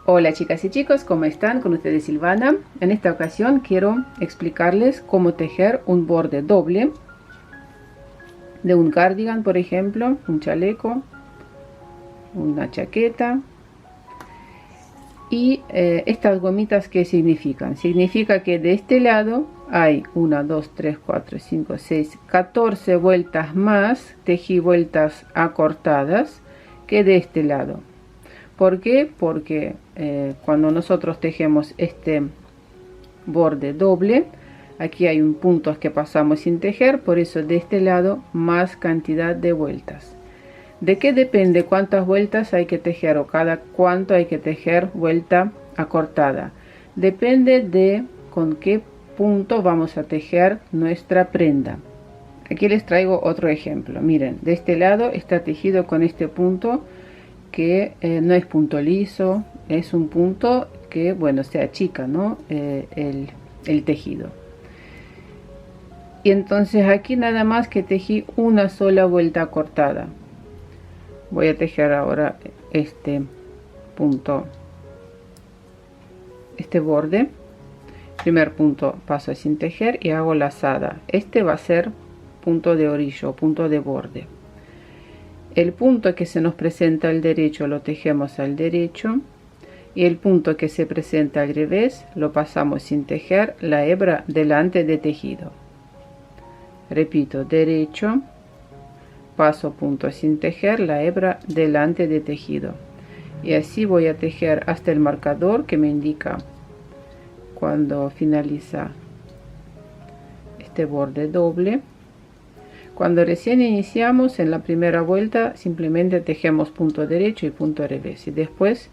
Hola chicas y chicos, ¿cómo están? Con ustedes Silvana. En esta ocasión quiero explicarles cómo tejer un borde doble de un cardigan, por ejemplo, un chaleco, una chaqueta. Y estas gomitas, ¿qué significan? Significa que de este lado hay 1, 2, 3, 4, 5, 6, 14 vueltas más, tejí vueltas acortadas que de este lado. ¿Por qué? Porque cuando nosotros tejemos este borde doble, aquí hay un punto que pasamos sin tejer, por eso de este lado más cantidad de vueltas. ¿De qué depende cuántas vueltas hay que tejer o cada cuánto hay que tejer vuelta acortada? Depende de con qué punto vamos a tejer nuestra prenda. Aquí les traigo otro ejemplo. Miren, de este lado está tejido con este punto que no es punto liso, es un punto que, bueno, se achica, ¿no? El tejido. Y entonces aquí nada más que tejí una sola vuelta cortada. Voy a tejer ahora este punto, este borde. Primer punto paso sin tejer y hago lazada. Este va a ser punto de orillo, punto de borde. El punto que se nos presenta al derecho lo tejemos al derecho y el punto que se presenta al revés lo pasamos sin tejer la hebra delante de tejido. Repito, derecho, paso punto sin tejer la hebra delante de tejido y así voy a tejer hasta el marcador que me indica cuando finaliza este borde doble. Cuando recién iniciamos en la primera vuelta simplemente tejemos punto derecho y punto revés y después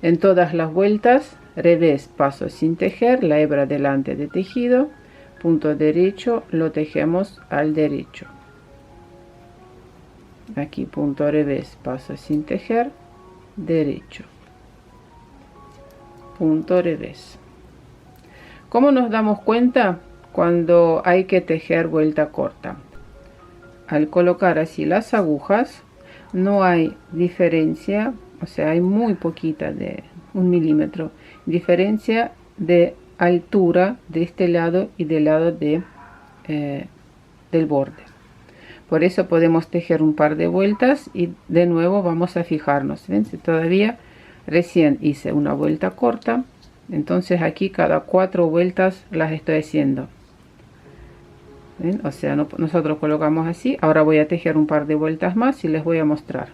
en todas las vueltas revés, paso sin tejer la hebra delante de tejido, punto derecho lo tejemos al derecho. Aquí punto revés, paso sin tejer, derecho, punto revés. ¿Cómo nos damos cuenta cuando hay que tejer vuelta corta? Al colocar así las agujas no hay diferencia, o sea, hay muy poquita de 1 milímetro diferencia de altura de este lado y del lado del borde. Por eso podemos tejer un par de vueltas y de nuevo vamos a fijarnos. ¿Ven? Si todavía recién hice una vuelta corta, entonces aquí cada 4 vueltas las estoy haciendo. ¿Ven? O sea, nosotros colocamos así. Ahora voy a tejer un par de vueltas más y les voy a mostrar.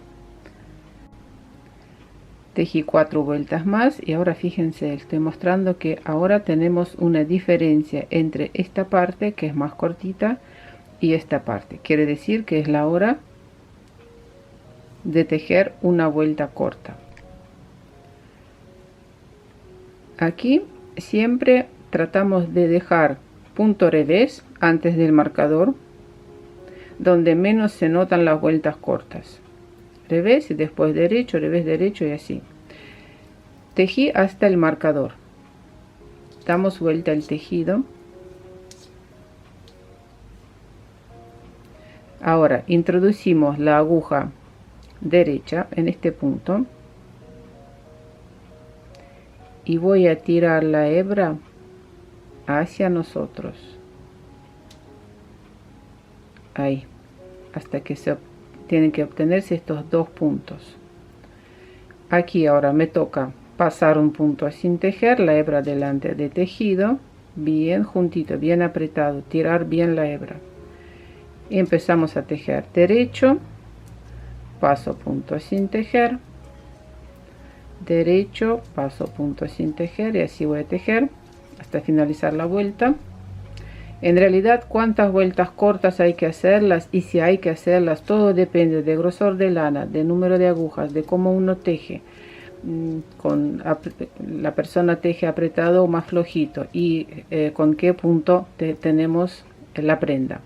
Tejí 4 vueltas más y ahora fíjense, estoy mostrando que ahora tenemos una diferencia entre esta parte que es más cortita y esta parte. Quiere decir que es la hora de tejer una vuelta corta. Aquí siempre tratamos de dejar punto revés antes del marcador, donde menos se notan las vueltas cortas. Revés y después derecho, revés, derecho y así. Tejí hasta el marcador. Damos vuelta al tejido. Ahora introducimos la aguja derecha en este punto y voy a tirar la hebra hacia nosotros. Ahí, hasta que tienen que obtenerse estos 2 puntos. Aquí ahora me toca pasar un punto sin tejer, la hebra delante de tejido, bien juntito, bien apretado, tirar bien la hebra. Y empezamos a tejer derecho, paso punto sin tejer, derecho, paso punto sin tejer y así voy a tejer hasta finalizar la vuelta. En realidad cuántas vueltas cortas hay que hacerlas y si hay que hacerlas, todo depende del grosor de lana, del número de agujas, de cómo uno teje. La persona teje apretado o más flojito y con qué punto tenemos la prenda.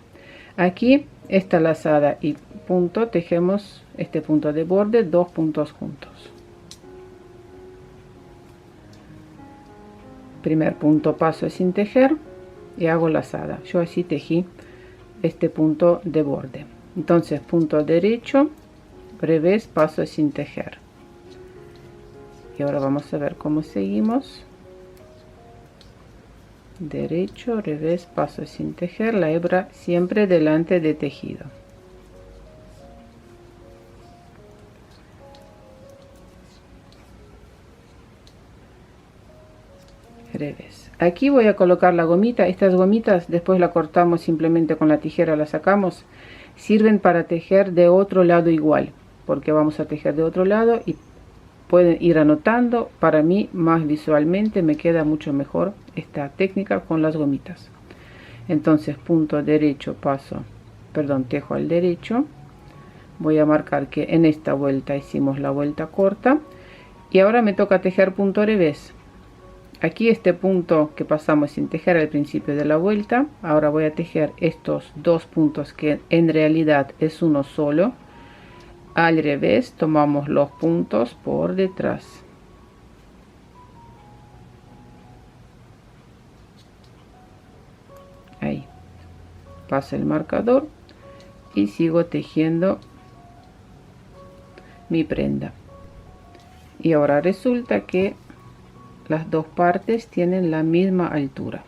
Aquí esta lazada y punto tejemos este punto de borde, 2 puntos juntos. Primer punto paso sin tejer y hago lazada. Yo así tejí este punto de borde. Entonces punto derecho, revés, paso sin tejer. Y ahora vamos a ver cómo seguimos. Derecho, revés, paso sin tejer, la hebra siempre delante de tejido. Revés. Aquí voy a colocar la gomita. Estas gomitas después la cortamos simplemente con la tijera, la sacamos. Sirven para tejer de otro lado igual, porque vamos a tejer de otro lado y pueden ir anotando. Para mí más visualmente me queda mucho mejor esta técnica con las gomitas. Entonces punto derecho, paso, perdón, tejo al derecho. Voy a marcar que en esta vuelta hicimos la vuelta corta y ahora me toca tejer punto revés. Aquí este punto que pasamos sin tejer al principio de la vuelta, ahora voy a tejer estos dos puntos que en realidad es uno solo. Al revés tomamos los puntos por detrás. Ahí paso el marcador y sigo tejiendo mi prenda. Y ahora resulta que las dos partes tienen la misma altura.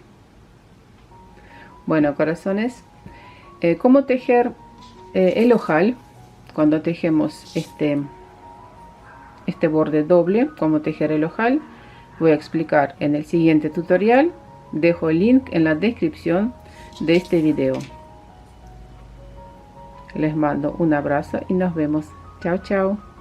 Bueno, corazones, cómo tejer el ojal cuando tejemos este borde doble, cómo tejer el ojal, voy a explicar en el siguiente tutorial. Dejo el link en la descripción de este video. Les mando un abrazo y nos vemos. Chao, chao.